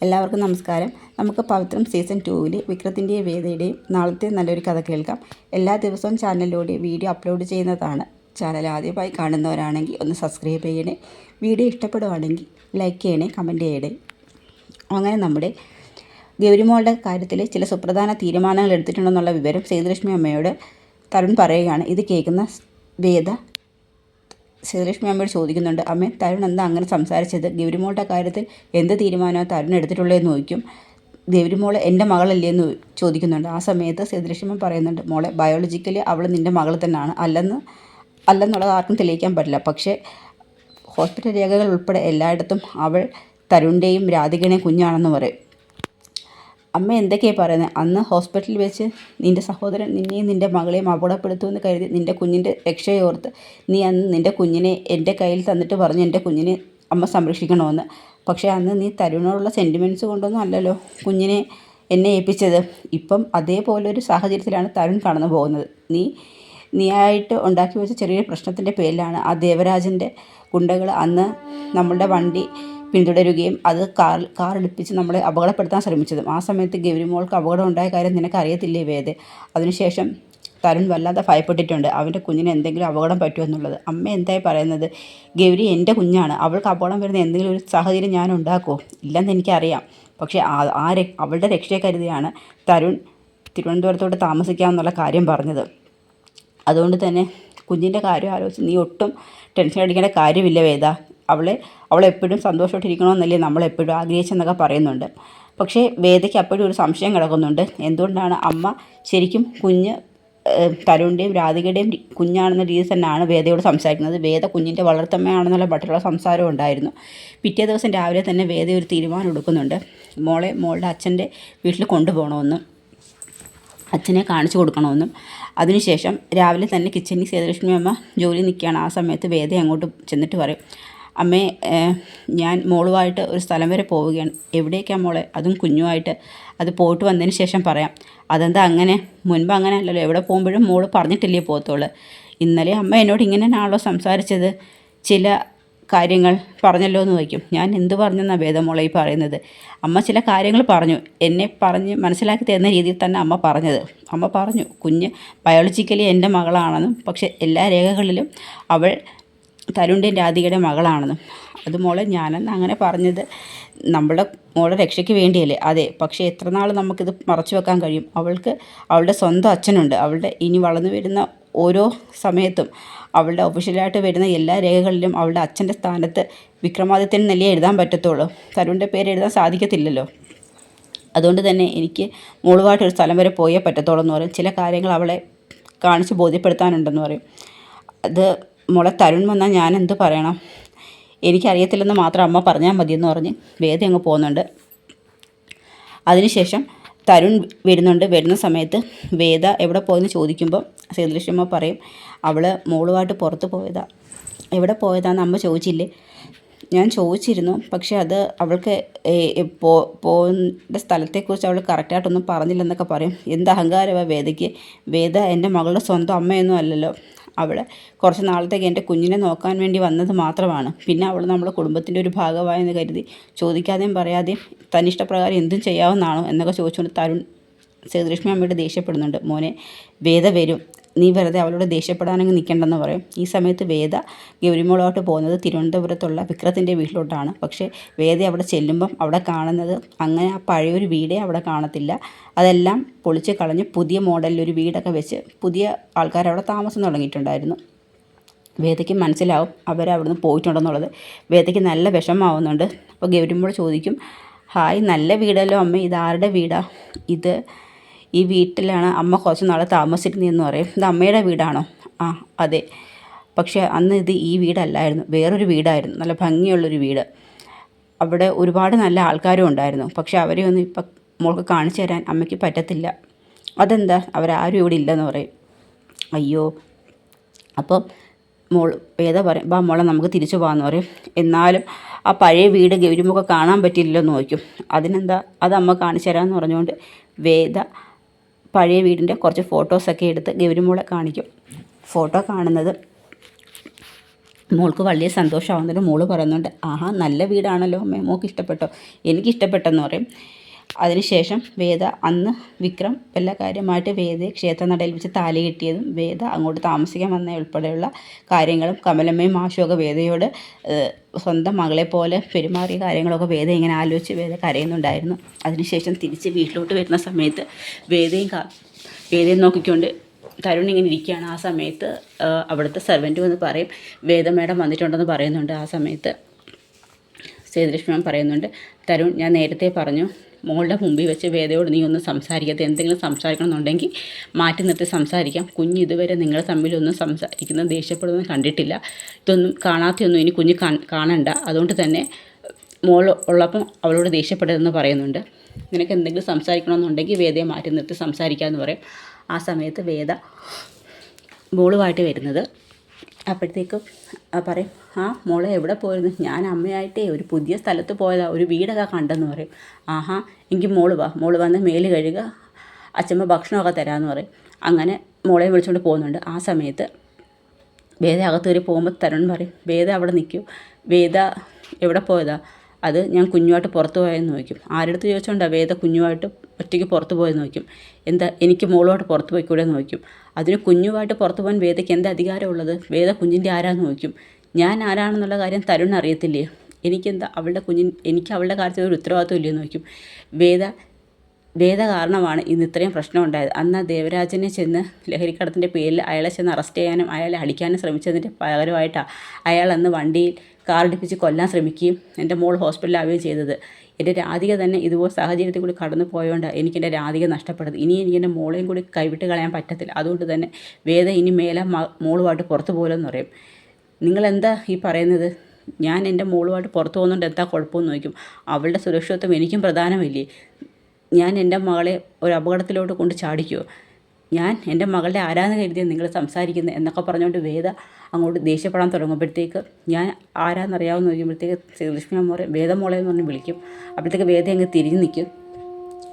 എല്ലാവർക്കും നമസ്കാരം. നമുക്ക് പവിത്രം സീസൺ 2 വിക്രത്തിൻ്റെയും വേദയുടെയും നാളത്തെ നല്ലൊരു കഥ കേൾക്കാം. എല്ലാ ദിവസവും ചാനലിലൂടെ വീഡിയോ അപ്ലോഡ് ചെയ്യുന്നതാണ്. ചാനൽ ആദ്യമായി കാണുന്നവരാണെങ്കിൽ ഒന്ന് സബ്സ്ക്രൈബ് ചെയ്യണേ. വീഡിയോ ഇഷ്ടപ്പെടുവാണെങ്കിൽ ലൈക്ക് ചെയ്യണേ, കമൻറ്റ് ചെയ്യണേ. അങ്ങനെ നമ്മുടെ ഗൗരിമോളുടെ കാര്യത്തിൽ ചില സുപ്രധാന തീരുമാനങ്ങൾ എടുത്തിട്ടുണ്ടെന്നുള്ള വിവരം സേതുലക്ഷ്മി അമ്മയോട് തരുൺ പറയുകയാണ്. ഇത് കേൾക്കുന്ന വേദ സേതുലക്ഷ്മി അമ്മയോട് ചോദിക്കുന്നുണ്ട്, അമ്മ തരുൺ എന്താ അങ്ങനെ സംസാരിച്ചത്? ഗൗരിമോളുടെ കാര്യത്തിൽ എന്ത് തീരുമാനമാണ് തരുൺ എടുത്തിട്ടുള്ളതെന്ന് ചോദിക്കും. ഗൗരിമോൾ എൻ്റെ മകളല്ലേ എന്ന് ചോദിക്കുന്നുണ്ട്. ആ സമയത്ത് സേതുലക്ഷ്മി പറയുന്നുണ്ട്, മോളെ ബയോളജിക്കലി അവൾ നിൻ്റെ മകൾ തന്നെയാണ്, അല്ലെന്നുള്ളത് ആർക്കും തെളിയിക്കാൻ പറ്റില്ല. പക്ഷേ ഹോസ്പിറ്റൽ രേഖകൾ ഉൾപ്പെടെ എല്ലായിടത്തും അവൾ തരുണിൻ്റെയും രാധികയുടെയും കുഞ്ഞാണെന്ന് പറയും. അമ്മ എന്തൊക്കെയാണ് പറയുന്നത്? അന്ന് ഹോസ്പിറ്റലിൽ വെച്ച് നിൻ്റെ സഹോദരൻ നിന്നെയും നിൻ്റെ മകളെയും അപകടപ്പെടുത്തുമെന്ന് കരുതി നിൻ്റെ കുഞ്ഞിൻ്റെ രക്ഷയോർത്ത് നീ അന്ന് നിൻ്റെ കുഞ്ഞിനെ എൻ്റെ കയ്യിൽ തന്നിട്ട് പറഞ്ഞു എൻ്റെ കുഞ്ഞിനെ അമ്മ സംരക്ഷിക്കണമെന്ന്. പക്ഷേ അന്ന് നീ തരുണിനോടുള്ള സെൻറ്റിമെൻറ്റ്സ് കൊണ്ടൊന്നും അല്ലല്ലോ കുഞ്ഞിനെ എന്നെ ഏൽപ്പിച്ചത്. ഇപ്പം അതേപോലൊരു സാഹചര്യത്തിലാണ് തരുൺ കടന്നു പോകുന്നത്. നീയായിട്ട് ഉണ്ടാക്കി വെച്ച ചെറിയൊരു പ്രശ്നത്തിൻ്റെ പേരിലാണ് ആ ദേവരാജൻ്റെ ഗുണ്ടകൾ അന്ന് നമ്മളുടെ വണ്ടി പിന്തുടരുകയും അത് കാറെടുപ്പിച്ച് നമ്മളെ അപകടപ്പെടുത്താൻ ശ്രമിച്ചതും. ആ സമയത്ത് ഗൗരിമോൾക്ക് അപകടം ഉണ്ടായ കാര്യം നിനക്കറിയത്തില്ലേ വേദ? അതിനുശേഷം തരുൺ വല്ലാതെ ഭയപ്പെട്ടിട്ടുണ്ട്, അവൻ്റെ കുഞ്ഞിന് എന്തെങ്കിലും അപകടം പറ്റുമെന്നുള്ളത്. അമ്മ എന്തായി പറയുന്നത്? ഗൗരി എൻ്റെ കുഞ്ഞാണ്, അവൾക്ക് അപകടം വരുന്ന എന്തെങ്കിലും ഒരു സാഹചര്യം ഞാൻ ഉണ്ടാക്കുമോ? ഇല്ലെന്ന് എനിക്കറിയാം. പക്ഷേ അവളുടെ രക്ഷയെ കരുതിയാണ് തരുൺ തിരുവനന്തപുരത്തോട്ട് താമസിക്കാമെന്നുള്ള കാര്യം പറഞ്ഞത്. അതുകൊണ്ട് തന്നെ കുഞ്ഞിൻ്റെ കാര്യം ആലോചിച്ച് നീ ഒട്ടും ടെൻഷൻ അടിക്കേണ്ട കാര്യമില്ല വേദ. അവളെപ്പോഴും സന്തോഷമായിട്ടിരിക്കണമെന്നല്ലേ നമ്മളെപ്പോഴും ആഗ്രഹിച്ചെന്നൊക്കെ പറയുന്നുണ്ട്. പക്ഷേ വേദയ്ക്ക് അപ്പോഴും ഒരു സംശയം കിടക്കുന്നുണ്ട്. എന്തുകൊണ്ടാണ് അമ്മ ശരിക്കും കുഞ്ഞ് തരുണിൻ്റെയും രാധികയുടെയും കുഞ്ഞാണെന്ന രീതിയിൽ തന്നെയാണ് വേദയോട് സംസാരിക്കുന്നത്. വേദ കുഞ്ഞിൻ്റെ വളർത്തമ്മയാണെന്നുള്ള മറ്റുള്ള സംസാരം ഉണ്ടായിരുന്നു. പിറ്റേ ദിവസം രാവിലെ തന്നെ വേദ ഒരു തീരുമാനം എടുക്കുന്നുണ്ട്. മോളുടെ അച്ഛൻ്റെ വീട്ടിൽ കൊണ്ടുപോകണമെന്നും അച്ഛനെ കാണിച്ചു കൊടുക്കണമെന്നും. അതിനുശേഷം രാവിലെ തന്നെ കിച്ചണിൽ സേതുലക്ഷ്മി അമ്മ ജോലി നിൽക്കുകയാണ്. ആ സമയത്ത് വേദ അങ്ങോട്ട് ചെന്നിട്ട് പറയും, അമ്മേ ഞാൻ മോളുമായിട്ട് ഒരു സ്ഥലം വരെ പോവുകയാണ്. എവിടേക്കാണ് മോളെ? അതും കുഞ്ഞുമായിട്ട്. അത് പോയിട്ട് വന്നതിന് ശേഷം പറയാം. അതെന്താ അങ്ങനെ? മുൻപ് അങ്ങനെ അല്ലല്ലോ, എവിടെ പോകുമ്പോഴും മോള് പറഞ്ഞിട്ടില്ലേ പോകത്തുള്ളൂ. ഇന്നലെ അമ്മ എന്നോട് ഇങ്ങനെ തന്നെയാണല്ലോ സംസാരിച്ചത്, ചില കാര്യങ്ങൾ പറഞ്ഞല്ലോ എന്ന് വയ്ക്കും. ഞാൻ എന്ത് പറഞ്ഞെന്നാണ് വേദമോളെ ഈ പറയുന്നത്? അമ്മ ചില കാര്യങ്ങൾ പറഞ്ഞു, എന്നെ പറഞ്ഞ് മനസ്സിലാക്കി തരുന്ന രീതിയിൽ തന്നെ അമ്മ പറഞ്ഞത്. അമ്മ പറഞ്ഞു കുഞ്ഞ് ബയോളജിക്കലി എൻ്റെ മകളാണെന്നും പക്ഷേ എല്ലാ രേഖകളിലും അവൾ തരുണിൻ്റെയും രാധികയുടെയും മകളാണെന്നും. അത് മോളെ ഞാനെന്ന് അങ്ങനെ പറഞ്ഞത് നമ്മുടെ മോളുടെ രക്ഷയ്ക്ക് വേണ്ടിയല്ലേ? അതെ, പക്ഷേ എത്ര നാൾ നമുക്കിത് മറച്ചു വെക്കാൻ കഴിയും? അവളുടെ സ്വന്തം അച്ഛനുണ്ട്. അവളുടെ ഇനി വളർന്നു വരുന്ന ഓരോ സമയത്തും അവളുടെ ഒഫീഷ്യലായിട്ട് വരുന്ന എല്ലാ രേഖകളിലും അവളുടെ അച്ഛൻ്റെ സ്ഥാനത്ത് വിക്രമാദിത്യൻ എന്നല്ലേ എഴുതാൻ പറ്റത്തുള്ളൂ, തരുണിൻ്റെ പേര് എഴുതാൻ സാധിക്കത്തില്ലല്ലോ. അതുകൊണ്ട് തന്നെ എനിക്ക് മോളുമായിട്ടൊരു സ്ഥലം വരെ പോയേ പറ്റത്തുള്ളൂ എന്ന് പറയും. ചില കാര്യങ്ങൾ അവളെ കാണിച്ച് ബോധ്യപ്പെടുത്താനുണ്ടെന്ന് പറയും. അത് മോളെ തരുൺ വന്നാൽ ഞാൻ എന്ത് പറയണം? എനിക്കറിയത്തില്ലെന്ന് മാത്രം അമ്മ പറഞ്ഞാൽ മതിയെന്ന് പറഞ്ഞ് വേദ അങ്ങ് പോകുന്നുണ്ട്. അതിനുശേഷം തരുൺ വരുന്ന സമയത്ത് വേദ എവിടെ പോയെന്ന് ചോദിക്കുമ്പോൾ സേതുലക്ഷ്മി അമ്മ പറയും, അവൾ മോളുമായിട്ട് പുറത്ത് പോയതാ. എവിടെ പോയതാന്ന് അമ്മ ചോദിച്ചില്ലേ? ഞാൻ ചോദിച്ചിരുന്നു, പക്ഷേ അത് അവൾക്ക് പോകുന്ന സ്ഥലത്തെക്കുറിച്ച് അവൾ കറക്റ്റായിട്ടൊന്നും പറഞ്ഞില്ലെന്നൊക്കെ പറയും. എന്ത് അഹങ്കാരമാണ് വേദയ്ക്ക്? വേദ എൻ്റെ മകളുടെ സ്വന്തം അമ്മയൊന്നും അല്ലല്ലോ. അവൾ കുറച്ച് നാളത്തേക്ക് എൻ്റെ കുഞ്ഞിനെ നോക്കാൻ വേണ്ടി വന്നത് മാത്രമാണ്. പിന്നെ അവൾ നമ്മുടെ കുടുംബത്തിൻ്റെ ഒരു ഭാഗമായെന്ന് കരുതി ചോദിക്കാതെയും പറയാതെയും തന്നിഷ്ടപ്രകാരം എന്തും ചെയ്യാവുന്നതാണോ എന്നൊക്കെ ചോദിച്ചുകൊണ്ട് തരുൺ സേതുലക്ഷ്മി അമ്മയോട് ദേഷ്യപ്പെടുന്നുണ്ട്. മോനെ വേദ വരും, നീ വെറുതെ അവളോട് ദേഷ്യപ്പെടാനങ്ങ് നിൽക്കേണ്ടെന്ന് പറയും. ഈ സമയത്ത് വേദ ഗൗരിമോളോട്ട് പോകുന്നത് തിരുവനന്തപുരത്തുള്ള വിക്രത്തിൻ്റെ വീട്ടിലോട്ടാണ്. പക്ഷേ വേദ അവിടെ ചെല്ലുമ്പം അവിടെ കാണുന്നത് അങ്ങനെ ആ പഴയൊരു വീടേ അവിടെ കാണത്തില്ല. അതെല്ലാം പൊളിച്ച് കളഞ്ഞ് പുതിയ മോഡലിലൊരു വീടൊക്കെ വെച്ച് പുതിയ ആൾക്കാരവിടെ താമസം തുടങ്ങിയിട്ടുണ്ടായിരുന്നു. വേദയ്ക്ക് മനസ്സിലാവും അവരവിടുന്ന് പോയിട്ടുണ്ടെന്നുള്ളത്. വേദയ്ക്ക് നല്ല വിഷമമാവുന്നുണ്ട്. അപ്പോൾ ഗൗരിമോൾ ചോദിക്കും, ഹായ്, നല്ല വീടല്ലോ അമ്മ, ഇതാരുടെ വീടാ? ഈ വീട്ടിലാണ് അമ്മ കുറച്ച് നാൾ താമസിച്ചിരുന്നതെന്ന് പറയും. ഇത് അമ്മയുടെ വീടാണോ? ആ അതെ, പക്ഷേ അന്ന് ഇത് ഈ വീടല്ലായിരുന്നു, വേറൊരു വീടായിരുന്നു, നല്ല ഭംഗിയുള്ളൊരു വീട്. അവിടെ ഒരുപാട് നല്ല ആൾക്കാരും ഉണ്ടായിരുന്നു. പക്ഷേ അവരെ ഒന്നും ഇപ്പം മോൾക്ക് കാണിച്ചു തരാൻ അമ്മയ്ക്ക് പറ്റത്തില്ല. അതെന്താ? അവരാരും ഇവിടെ ഇല്ലെന്ന് പറയും. അയ്യോ. അപ്പം വേദ പറയും, വാ മോളെ നമുക്ക് തിരിച്ചു പോകാമെന്ന് പറയും. എന്നാലും ആ പഴയ വീട് ഗൗരിമൊക്കെ കാണാൻ പറ്റില്ലല്ലോ നോക്കും. അതിനെന്താ, അത് അമ്മ കാണിച്ചു തരാമെന്ന് പറഞ്ഞുകൊണ്ട് വേദ പഴയ വീടിൻ്റെ കുറച്ച് ഫോട്ടോസൊക്കെ എടുത്ത് ഗൗരിമോളെ കാണിക്കും. ഫോട്ടോ കാണുന്നത് മോൾക്ക് വലിയ സന്തോഷമാവുന്നുണ്ട്. മോള് പറയുന്നുണ്ട്, ആഹാ നല്ല വീടാണല്ലോ അമ്മേ, മോൾക്ക് ഇഷ്ടപ്പെട്ടോ? എനിക്കിഷ്ടപ്പെട്ടെന്ന് പറയും. അതിനുശേഷം വേദ അന്ന് വിക്രം എല്ലാ കാര്യമായിട്ട് വേദയെ ക്ഷേത്രനടയിൽ വെച്ച് താലി കെട്ടിയതും വേദ അങ്ങോട്ട് താമസിക്കാൻ വന്ന ഉൾപ്പെടെയുള്ള കാര്യങ്ങളും കമലമ്മയും മാഷുമൊക്കെ വേദയോട് സ്വന്തം മകളെ പോലെ പെരുമാറിയ കാര്യങ്ങളൊക്കെ വേദ ഇങ്ങനെ ആലോചിച്ച് വേദ കരയുന്നുണ്ടായിരുന്നു. അതിനുശേഷം തിരിച്ച് വീട്ടിലോട്ട് വരുന്ന സമയത്ത് വേദയും നോക്കിക്കൊണ്ട് തരുൺ ഇങ്ങനെ ഇരിക്കുകയാണ്. ആ സമയത്ത് അവിടുത്തെ സെർവൻറ്റ് വന്ന് പറയും, വേദ മേഡം വന്നിട്ടുണ്ടെന്ന് പറയുന്നുണ്ട്. ആ സമയത്ത് സേതുലക്ഷ്മി പറയുന്നുണ്ട്, തരുൺ ഞാൻ നേരത്തെ പറഞ്ഞു, മോളുടെ മുമ്പിൽ വെച്ച് വേദയോട് നീ ഒന്നും സംസാരിക്കാത്ത, എന്തെങ്കിലും സംസാരിക്കണമെന്നുണ്ടെങ്കിൽ മാറ്റി നിർത്തി സംസാരിക്കാം. കുഞ്ഞ് ഇതുവരെ നിങ്ങൾ തമ്മിലൊന്നും സംസാരിക്കുന്നത് ദേഷ്യപ്പെടുന്നത് കണ്ടിട്ടില്ല. ഇതൊന്നും കാണാത്തൊന്നും ഇനി കുഞ്ഞ് കാണണ്ട. അതുകൊണ്ട് തന്നെ മോൾ ഉള്ളപ്പം അവളോട് ദേഷ്യപ്പെടരുതെന്ന് പറയുന്നുണ്ട്. നിനക്ക് എന്തെങ്കിലും സംസാരിക്കണമെന്നുണ്ടെങ്കിൽ വേദയെ മാറ്റി നിർത്തി സംസാരിക്കാമെന്ന് പറയും. ആ സമയത്ത് വേദ മോളുമായിട്ട് വരുന്നത്. അപ്പോഴത്തേക്കും പറയും, ആ മോളെ എവിടെ പോയിരുന്നു? ഞാൻ അമ്മയായിട്ടേ ഒരു പുതിയ സ്ഥലത്ത് പോയതാ, ഒരു വീടൊക്കെ കണ്ടെന്ന് പറയും. ആഹാ എങ്കിൽ മോള് വന്ന് മേല് കഴുകുക, അച്ഛമ്മ ഭക്ഷണമൊക്കെ തരാമെന്ന് പറയും. അങ്ങനെ മോളെ വിളിച്ചുകൊണ്ട് പോകുന്നുണ്ട്. ആ സമയത്ത് വേദ അകത്ത് കയറി പോകുമ്പോൾ തരുൺ പറയും, വേദ അവിടെ നിൽക്കൂ, വേദ എവിടെ പോയതാ? അത് ഞാൻ കുഞ്ഞുമായിട്ട് പുറത്ത് പോയെന്ന് ചോദിക്കും. ആരെടുത്ത് ചോദിച്ചുകൊണ്ടാണ് വേദ കുഞ്ഞുമായിട്ട് ഒറ്റയ്ക്ക് പുറത്ത് പോയെന്ന് ചോദിക്കും. എന്താ എനിക്ക് മോളുമായിട്ട് പുറത്ത് പോയിക്കൂടെ എന്ന് ചോദിക്കും. അതിന് കുഞ്ഞുമായിട്ട് പുറത്ത് പോകാൻ വേദയ്ക്ക് എന്താ അധികാരമുള്ളത്? വേദ കുഞ്ഞിൻ്റെ ആരാന്ന് ചോദിക്കും. ഞാൻ ആരാണെന്നുള്ള കാര്യം തരുൺ അറിയത്തില്ലേ? എനിക്കെന്താ എനിക്ക് അവളുടെ കാര്യത്തിൽ ഒരു ഉത്തരവാദിത്വം ഇല്ലയെന്ന് ചോദിക്കും. വേദ കാരണമാണ് ഇന്ന് ഇത്രയും പ്രശ്നം ഉണ്ടായത്. അന്ന് ആ ദേവരാജനെ ചെന്ന് ലഹരിക്കടത്തിൻ്റെ പേരിൽ അയാളെ ചെന്ന് അറസ്റ്റ് ചെയ്യാനും അയാളെ അടിക്കാനും ശ്രമിച്ചതിൻ്റെ പകരമായിട്ടാണ് അയാൾ അന്ന് വണ്ടിയിൽ കാറിടിപ്പിച്ച് കൊല്ലാൻ ശ്രമിക്കുകയും എൻ്റെ മോൾ ഹോസ്പിറ്റലിലാവുകയും ചെയ്തത്. എൻ്റെ രാധിക തന്നെ ഇതുപോലെ സാഹചര്യത്തിൽ കൂടി കടന്നു പോയതുകൊണ്ടാണ് എനിക്കെൻ്റെ രാധിക നഷ്ടപ്പെട്ടത്. ഇനി എനിക്ക് എൻ്റെ മോളെയും കൂടി കൈവിട്ട് കളയാൻ പറ്റത്തില്ല. അതുകൊണ്ട് തന്നെ വേദ ഇനി മേലെ മോളുമായിട്ട് പുറത്ത് പോലെന്ന് പറയും. നിങ്ങളെന്താ ഈ പറയുന്നത്? ഞാൻ എൻ്റെ മോളുമായിട്ട് പുറത്ത് പോകുന്നുണ്ട്, എന്താ കുഴപ്പമെന്ന് ചോദിക്കും. അവളുടെ സുരക്ഷിതത്വം എനിക്കും പ്രധാനമില്ലേ? ഞാൻ എൻ്റെ മകളെ ഒരു അപകടത്തിലോട്ട് കൊണ്ട് ചാടിക്കുമോ? ഞാൻ എൻ്റെ മകളുടെ ആരാന്ന് കരുതിയാണ് നിങ്ങൾ സംസാരിക്കുന്നത് എന്നൊക്കെ പറഞ്ഞുകൊണ്ട് വേദ അങ്ങോട്ട് ദേഷ്യപ്പെടാൻ തുടങ്ങുമ്പോഴത്തേക്ക് ഞാൻ ആരാന്നറിയാമെന്ന് ചോദിക്കുമ്പോഴത്തേക്ക് ശ്രീലക്ഷ്മി അമ്മ പറയും, വേദ മോളെ എന്ന് പറഞ്ഞ് വിളിക്കും. അപ്പോഴത്തേക്ക് വേദ അങ്ങ് തിരിഞ്ഞ് നിൽക്കും.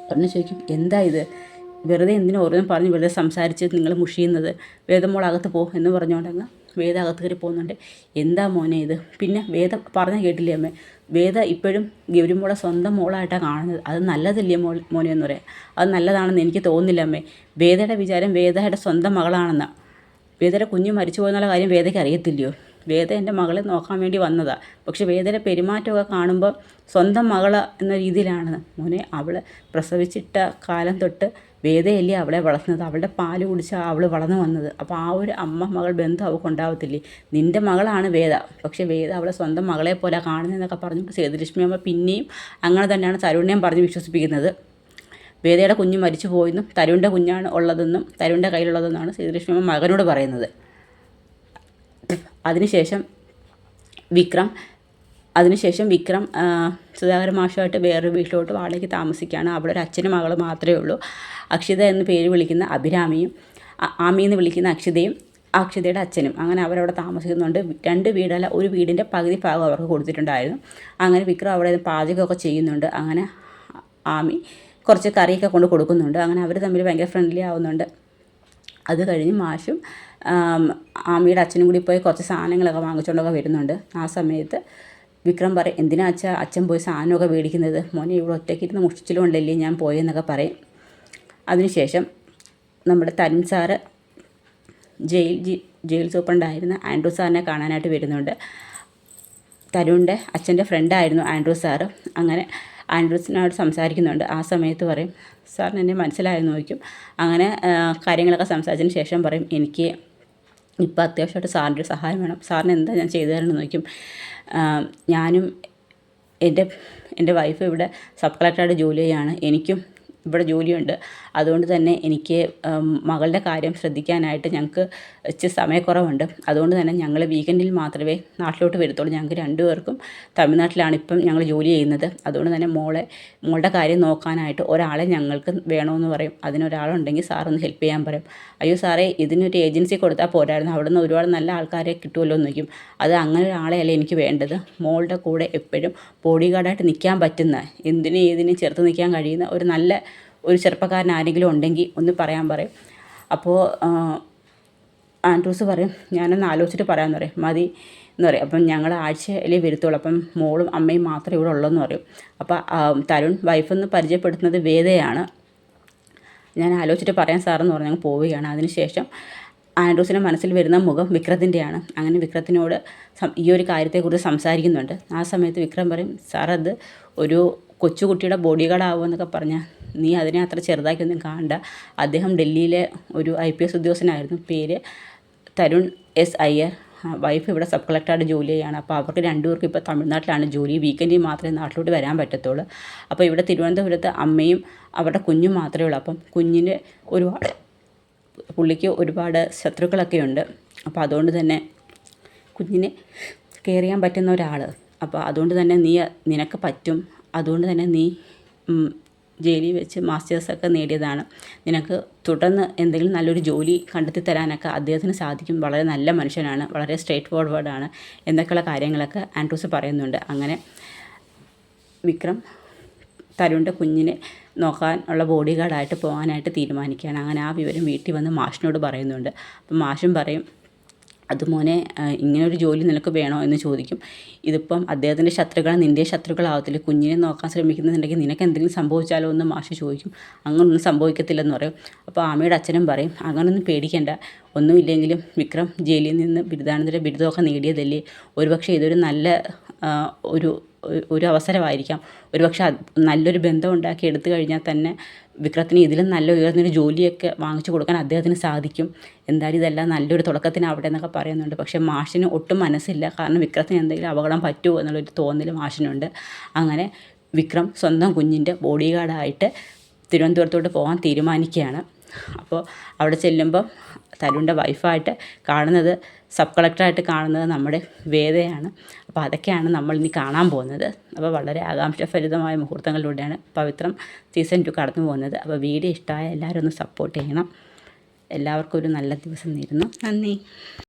പറഞ്ഞ് ചോദിക്കും, എന്താ ഇത്? വെറുതെ എന്തിനും ഓരോന്നും പറഞ്ഞ് വെറുതെ സംസാരിച്ച് നിങ്ങൾ മുഷിയുന്നത്? വേദമോൾ അകത്ത് പോ എന്ന് പറഞ്ഞുകൊണ്ടങ്ങ് വേദ അകത്ത് കയറി പോകുന്നുണ്ട്. എന്താ മോനെ ഇത്? പിന്നെ വേദ പറഞ്ഞ കേട്ടില്ലേ അമ്മേ, വേദ ഇപ്പോഴും ഗൗരിമോളെ സ്വന്തം മോളായിട്ടാണ് കാണുന്നത്. അത് നല്ലതല്ലേ മോനെ എന്ന് പറയാം. അത് നല്ലതാണെന്ന് എനിക്ക് തോന്നുന്നില്ല അമ്മേ. വേദയുടെ വിചാരം വേദയുടെ സ്വന്തം മകളാണെന്നാണ്. വേദയുടെ കുഞ്ഞ് മരിച്ചു പോയെന്നുള്ള കാര്യം വേദയ്ക്ക് അറിയത്തില്ലയോ? വേദ എൻ്റെ മകളെ നോക്കാൻ വേണ്ടി വന്നതാണ്. പക്ഷെ വേദയുടെ പെരുമാറ്റമൊക്കെ കാണുമ്പോൾ സ്വന്തം മകള് എന്ന രീതിയിലാണ് മോനെ. അവൾ പ്രസവിച്ചിട്ട കാലം തൊട്ട് വേദയല്ലേ അവളെ വളർത്തുന്നത്. അവളുടെ പാല് കുടിച്ചാൽ അവൾ വളർന്നു വന്നത്. അപ്പോൾ ആ ഒരു അമ്മ മകൾ ബന്ധം അവൾക്ക് ഉണ്ടാവത്തില്ലേ? നിൻ്റെ മകളാണ് വേദ, പക്ഷെ വേദ അവളെ സ്വന്തം മകളെ പോലെ കാണുന്നതെന്നൊക്കെ പറഞ്ഞു സേതുലക്ഷ്മി അമ്മ പിന്നെയും അങ്ങനെ തന്നെയാണ് തരുണിനെയും പറഞ്ഞ് വിശ്വസിപ്പിക്കുന്നത്. വേദയുടെ കുഞ്ഞ് മരിച്ചു പോയെന്നും തരുണിൻ്റെ കുഞ്ഞാണ് ഉള്ളതെന്നും തരുണിൻ്റെ കയ്യിലുള്ളതെന്നാണ് സേതുലക്ഷ്മി അമ്മ മകനോട് പറയുന്നത്. അതിനുശേഷം വിക്രം സുധാകരൻ മാഷുമായിട്ട് വേറൊരു വീട്ടിലോട്ട് വാടകയ്ക്ക് താമസിക്കുകയാണ്. അവിടെ ഒരു അച്ഛനും മകളും മാത്രമേ ഉള്ളൂ. അക്ഷിത എന്ന് പേര് വിളിക്കുന്ന അഭിരാമിയും ആമിയെന്ന് വിളിക്കുന്ന അക്ഷിതയുടെ അച്ഛനും. അങ്ങനെ അവരവിടെ താമസിക്കുന്നുണ്ട്. 2 വീടല്ല, ഒരു വീടിൻ്റെ പകുതി ഭാഗം അവർക്ക് കൊടുത്തിട്ടുണ്ടായിരുന്നു. അങ്ങനെ വിക്രം അവിടെ പാചകമൊക്കെ ചെയ്യുന്നുണ്ട്. അങ്ങനെ ആമി കുറച്ച് കറിയൊക്കെ കൊണ്ട് കൊടുക്കുന്നുണ്ട്. അങ്ങനെ അവർ തമ്മിൽ ഭയങ്കര ഫ്രണ്ട്ലി ആവുന്നുണ്ട്. അത് കഴിഞ്ഞ് മാഷും ആമിയുടെ അച്ഛനും കൂടി പോയി കുറച്ച് സാധനങ്ങളൊക്കെ വാങ്ങിച്ചുകൊണ്ടൊക്കെ വരുന്നുണ്ട്. ആ സമയത്ത് വിക്രം പറയും, എന്തിനാ അച്ഛൻ പോയി സാധനമൊക്കെ മേടിക്കുന്നത്? മോനെ ഇവിടെ ഒറ്റയ്ക്കിരുന്ന് മുഷിച്ചിലുകൊണ്ടല്ലേ ഞാൻ പോയെന്നൊക്കെ പറയും. അതിനുശേഷം നമ്മുടെ തരുൺ സാറ് ജയിൽ സൂപ്രണ്ടായിരുന്ന ആൻഡ്രൂ സാറിനെ കാണാനായിട്ട് വരുന്നുണ്ട്. തരുണിൻ്റെ അച്ഛൻ്റെ ഫ്രണ്ടായിരുന്നു ആൻഡ്രൂ സാറ്. അങ്ങനെ ആൻഡ്രൂസിനോട് സംസാരിക്കുന്നുണ്ട്. ആ സമയത്ത് പറയും, സാറിന് എന്നെ മനസ്സിലായെന്ന് ചോദിക്കും. അങ്ങനെ കാര്യങ്ങളൊക്കെ സംസാരിച്ചതിന് ശേഷം പറയും, എനിക്ക് ഇപ്പോൾ അത്യാവശ്യമായിട്ട് സാറിൻ്റെ ഒരു സഹായം വേണം, സാറിന് എന്താ ഞാൻ ചെയ്തു തരണമെന്ന് ചോദിക്കും. ഞാനും എൻ്റെ വൈഫ് ഇവിടെ സബ് കളക്ടറായിട്ട് ജോലി ചെയ്യുകയാണ്. എനിക്കും ഇവിടെ ജോലിയുണ്ട്. അതുകൊണ്ട് തന്നെ എനിക്ക് മകളുടെ കാര്യം ശ്രദ്ധിക്കാനായിട്ട് ഞങ്ങൾക്ക് ഇച്ചിരി സമയക്കുറവുണ്ട്. അതുകൊണ്ട് തന്നെ ഞങ്ങൾ വീക്കെൻഡിൽ മാത്രമേ നാട്ടിലോട്ട് വരത്തുള്ളൂ. ഞങ്ങൾക്ക് 2 പേർക്കും തമിഴ്നാട്ടിലാണ് ഇപ്പം ഞങ്ങൾ ജോലി ചെയ്യുന്നത്. അതുകൊണ്ട് തന്നെ മോളുടെ കാര്യം നോക്കാനായിട്ട് ഒരാളെ ഞങ്ങൾക്ക് വേണമെന്ന് പറയും. അതിനൊരാളുണ്ടെങ്കിൽ സാറൊന്ന് ഹെൽപ്പ് ചെയ്യാൻ പറയും. അയ്യോ സാറേ, ഇതിനൊരു ഏജൻസി കൊടുത്താൽ പോരായിരുന്നു, അവിടെ നിന്ന് ഒരുപാട് നല്ല ആൾക്കാരെ കിട്ടുമല്ലോ എന്ന് ചോദിക്കും. അത് അങ്ങനെ ഒരാളെയല്ല എനിക്ക് വേണ്ടത്. മോളുടെ കൂടെ എപ്പോഴും ബോഡി ഗാർഡായിട്ട് നിൽക്കാൻ പറ്റുന്ന, എന്തിനും ഏതിനും ചേർത്ത് നിൽക്കാൻ കഴിയുന്ന ഒരു ചെറുപ്പക്കാരൻ ആരെങ്കിലും ഉണ്ടെങ്കിൽ ഒന്ന് പറയാൻ പറയും. അപ്പോൾ ആൻഡ്രൂസ് പറയും, ഞാനൊന്ന് ആലോചിച്ചിട്ട് പറയാമെന്ന് പറയും. മതി, എന്ന് പറയും. അപ്പം ഞങ്ങൾ ആഴ്ചയിലേ വരുത്തുള്ളൂ, അപ്പം മോളും അമ്മയും മാത്രമേ ഇവിടെ ഉള്ളൂ എന്ന് പറയും. അപ്പോൾ തരുൺ വൈഫെന്ന് പരിചയപ്പെടുത്തുന്നത് വേദയാണ്. ഞാൻ ആലോചിച്ചിട്ട് പറയാൻ സാറെന്ന് പറഞ്ഞ് ഞങ്ങൾ പോവുകയാണ്. അതിനുശേഷം ആൻഡ്രൂസിൻ്റെ മനസ്സിൽ വരുന്ന മുഖം വിക്രത്തിൻ്റെയാണ്. അങ്ങനെ വിക്രത്തിനോട് ഈ ഒരു കാര്യത്തെക്കുറിച്ച് സംസാരിക്കുന്നുണ്ട്. ആ സമയത്ത് വിക്രം പറയും, സാർ അത് ഒരു കൊച്ചുകുട്ടിയുടെ ബോഡി ഗാർഡ് ആവുമെന്നൊക്കെ പറഞ്ഞാൽ നീ അതിനെ അത്ര ചെറുതാക്കിയൊന്നും കാണണ്ട. അദ്ദേഹം ഡൽഹിയിലെ ഒരു IPS ഉദ്യോഗസ്ഥനായിരുന്നു. പേര് തരുൺ S. അയ്യർ. വൈഫ് ഇവിടെ സബ് കളക്ടറുടെ ജോലി ചെയ്യാണ്. അപ്പോൾ അവർക്ക് രണ്ടുപേർക്കും ഇപ്പോൾ തമിഴ്നാട്ടിലാണ് ജോലി. വീക്കെൻഡിൽ മാത്രമേ നാട്ടിലോട്ട് വരാൻ പറ്റത്തുള്ളൂ. അപ്പോൾ ഇവിടെ തിരുവനന്തപുരത്ത് അമ്മയും അവരുടെ കുഞ്ഞും മാത്രമേ ഉള്ളൂ. അപ്പം കുഞ്ഞിന് പുള്ളിക്ക് ഒരുപാട് ശത്രുക്കളൊക്കെ ഉണ്ട്. അപ്പോൾ അതുകൊണ്ട് തന്നെ കുഞ്ഞിനെ കെയർ ചെയ്യാൻ പറ്റുന്ന ഒരാൾ. അപ്പോൾ അതുകൊണ്ട് തന്നെ നിനക്ക് പറ്റും. അതുകൊണ്ട് തന്നെ നീ ജയിലിൽ വെച്ച് മാസ്റ്റേഴ്സൊക്കെ നേടിയതാണ്. നിനക്ക് തുടർന്ന് എന്തെങ്കിലും നല്ലൊരു ജോലി കണ്ടെത്തി തരാനൊക്കെ അദ്ദേഹത്തിന് സാധിക്കും. വളരെ നല്ല മനുഷ്യനാണ്, വളരെ സ്ട്രെയിറ്റ് ഫോർവേഡാണ് എന്നൊക്കെയുള്ള കാര്യങ്ങളൊക്കെ ആൻഡ്രൂസ് പറയുന്നുണ്ട്. അങ്ങനെ വിക്രം തരുണിൻ്റെ കുഞ്ഞിനെ നോക്കാനുള്ള ബോഡി ഗാർഡായിട്ട് പോകാനായിട്ട് തീരുമാനിക്കുകയാണ്. അങ്ങനെ ആ വിവരം വീട്ടിൽ വന്ന് മാഷിനോട് പറയുന്നുണ്ട്. അപ്പം മാഷും പറയും, അത് മോനെ ഇങ്ങനൊരു ജോലി നിനക്ക് വേണോ എന്ന് ചോദിക്കും. ഇതിപ്പം അദ്ദേഹത്തിൻ്റെ ശത്രുക്കൾ നിൻ്റെ ശത്രുക്കളാവത്തില്ല. കുഞ്ഞിനെ നോക്കാൻ ശ്രമിക്കുന്നുണ്ടെങ്കിൽ നിനക്ക് എന്തെങ്കിലും സംഭവിച്ചാലോ എന്ന് മാഷ് ചോദിക്കും. അങ്ങനൊന്നും സംഭവിക്കത്തില്ലെന്ന് പറയും. അപ്പോൾ ആമയുടെ അച്ഛനും പറയും, അങ്ങനൊന്നും പേടിക്കേണ്ട, ഒന്നുമില്ലെങ്കിലും വിക്രം ജയിലിൽ നിന്ന് ബിരുദാനന്തര ബിരുദമൊക്കെ നേടിയതല്ലേ, ഒരുപക്ഷെ ഇതൊരു നല്ല ഒരു അവസരമായിരിക്കാം. ഒരുപക്ഷെ നല്ലൊരു ബന്ധം ഉണ്ടാക്കി എടുത്തു കഴിഞ്ഞാൽ തന്നെ വിക്രത്തിന് ഇതിലും നല്ല ഉയർന്നൊരു ജോലിയൊക്കെ വാങ്ങിച്ചു കൊടുക്കാൻ അദ്ദേഹത്തിന് സാധിക്കും. എന്തായാലും ഇതെല്ലാം നല്ലൊരു തുടക്കത്തിനാവട്ടെ എന്നൊക്കെ പറയുന്നുണ്ട്. പക്ഷേ മാഷിന് ഒട്ടും മനസ്സില്ല. കാരണം വിക്രത്തിന് എന്തെങ്കിലും അപകടം പറ്റുമോ എന്നുള്ളൊരു തോന്നൽ മാഷിനുണ്ട്. അങ്ങനെ വിക്രം സ്വന്തം കുഞ്ഞിൻ്റെ ബോഡി ഗാർഡായിട്ട് തിരുവനന്തപുരത്തോട്ട് പോകാൻ തീരുമാനിക്കുകയാണ്. അപ്പോൾ അവിടെ ചെല്ലുമ്പോൾ തരുണിൻ്റെ വൈഫായിട്ട് കാണുന്നത്, സബ് കളക്ടറായിട്ട് കാണുന്നത് നമ്മുടെ വേദയാണ്. അപ്പോൾ അതൊക്കെയാണ് നമ്മൾ ഇനി കാണാൻ പോകുന്നത്. അപ്പോൾ വളരെ ആകാംക്ഷഭരിതമായ മുഹൂർത്തങ്ങളിലൂടെയാണ് പവിത്രം സീസൺ 2 കടന്നു പോകുന്നത്. അപ്പോൾ വീഡിയോ ഇഷ്ടമായ എല്ലാവരും ഒന്ന് സപ്പോർട്ട് ചെയ്യണം. എല്ലാവർക്കും ഒരു നല്ല ദിവസം നേരുന്നു. നന്ദി.